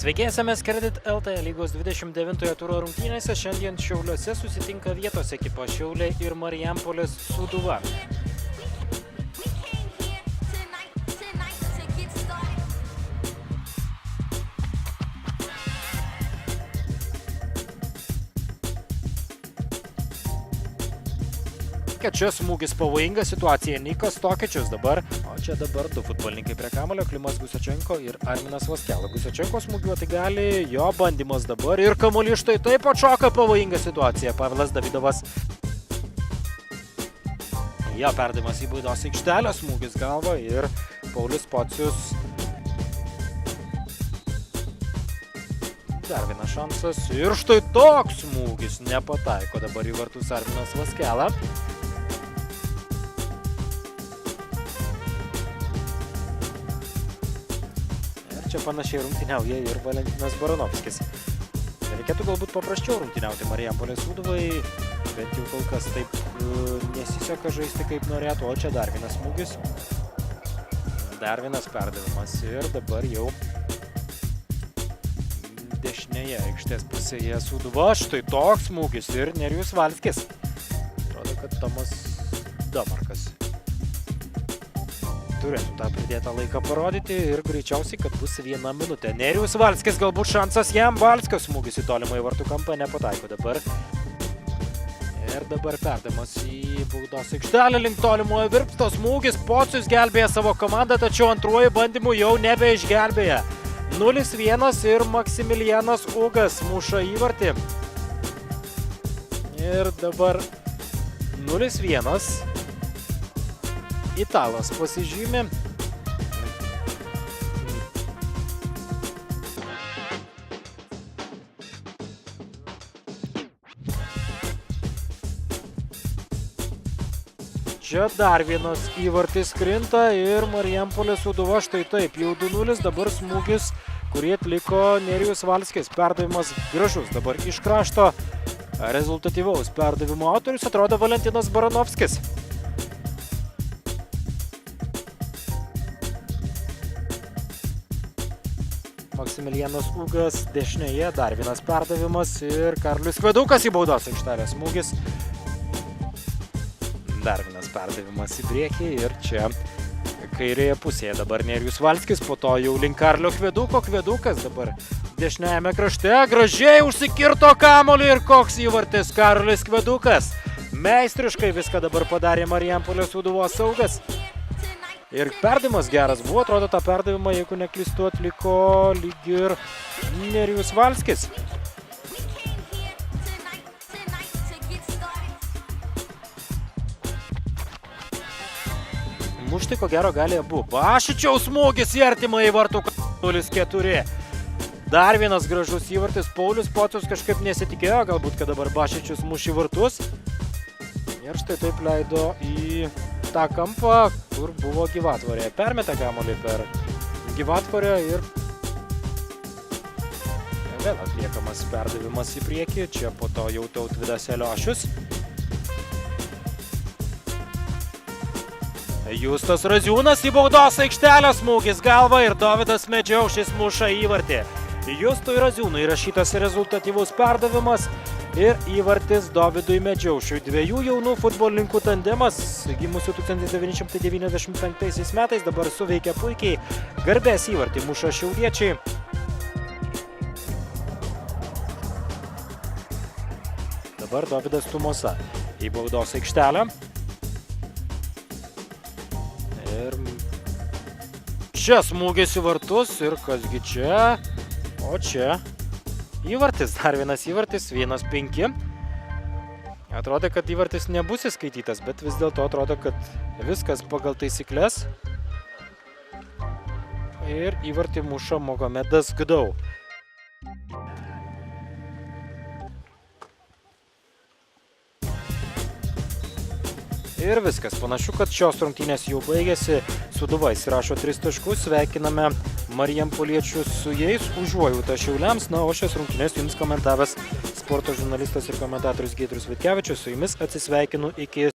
Sveiki, SMS Credit LT lygos 29 turo rungtynėse. Šiandien Šiauliuose susitinka vietos ekipa Šiauliai ir Marijampolės Sūduva. Čia smūgis pavojinga situacija, Nikas Tokičius dabar. O čia dabar du futbolininkai prie kamuolio, Klimas Gusačenko ir Arminas Vaskela. Gusačenko smūgiuoti gali, jo bandymas dabar ir kamuolys štai taip atšoka, pavojinga situacija. Pavelas Davidovas. Jo perdavimas į baudos aikštelę, smūgis galva ir Paulius Pocius. Dar vienas šansas ir štai toks smūgis nepataiko dabar į vartus Arminas Vaskela. Čia panašiai rungtyniauja ir Valentinas Baranovskis. Reikėtų galbūt paprasčiau rungtyniauti Marijampolės Sūduvai, bet jau kol kas taip nesiseka žaisti kaip norėtų. O čia dar vienas smūgis. Dar vienas perdavimas ir dabar jau dešinėje aikštės pusėje Sūduva. Štai toks smūgis ir Nerijus Valskis. Atrodo, kad Tomas Damarkas turėtų tą pridėtą laiką parodyti ir greičiausiai, kad bus 1 minutė. Nerijus Valskis, galbūt šansas jam. Valskio smūgis į tolimą į vartų kampą nepataiko dabar. Ir dabar perdavimas į baudos aikštelę link tolimojo virpsto smūgis. Pocius gelbėja savo komandą, tačiau antruoju bandymu jau nebeišgelbėja. 0-1 ir Maksimilianas Ugas muša įvartį. Ir dabar 0-1. Italas pasižymė. Čia dar vienas įvartis krinta ir Marijampolės Sūduva štai taip. Jau 2-0, dabar smūgis, kurį atliko Nerijus Valskis. Perdavimas gražus dabar iš krašto. Rezultatyvaus perdavimo autorius atrodo Valentinas Baranovskis. Maksimilianas Ugas dešinėje, dar vienas perdavimas ir Karlius Kvedukas į baudos aikštelę smūgis. Dar vienas perdavimas į priekį ir čia kairėje pusėje dabar Nerijus Valskis, po to jau link Karlio Kveduko. Kvedukas dabar dešiniajame krašte, gražiai užsikirto kamuolį ir koks įvartis Karlis Kvedukas. Meistriškai viską dabar padarė Marijampolės Sūduvos saugas. Ir perdavimas geras buvo, atrodo tą perdavimą, jeigu neklystu, atliko lyg ir Nerijus Valskis. Mušti ko gero gali abu. Bašičiaus smūgis į artimą į vartų 0-4. Dar vienas gražus įvartis. Paulius Pocius kažkaip nesitikėjo, galbūt, kad dabar Bašičius muš į vartus. Ir štai taip leido į tą kampą, kur buvo Gyvatvorė. Permeta kamuolį per Gyvatvorę ir vėl atliekamas perdavimas į priekį. Čia po to jau Tautvydas Eliošius. Justas Raziūnas į baudos aikštelę, smūgis galva ir Dovydas Medžiaušis muša įvartį. Justui Raziūnui įrašytas rezultatyvus perdavimas ir įvartis Dovydui Medžiaušiui. Dviejų jaunų futbolininkų tandemas, gimusių 1995 metais, dabar suveikia puikiai. Garbės įvartį muša šiauliečiai. Dabar Dovydas Tumosa į baudos aikštelę. Ir čia smūgis į vartus ir kasgi čia? O čia įvartis, dar vienas įvartis, 1-5. Atrodo, kad įvartis nebus įskaitytas, bet vis dėlto atrodo, kad viskas pagal taisyklės. Ir įvartį muša Mogamedas Gdau. Ir viskas. Panašu, kad šios rungtynės jau baigėsi. Sūduva įsirašo 3 taškus. Sveikiname Marijampoliečius su jais. Užuojautą Šiauliams. Na, o šias rungtynės jums komentavęs sporto žurnalistas ir komentatorius Giedrius Vitkevičius. Su jumis atsisveikinu iki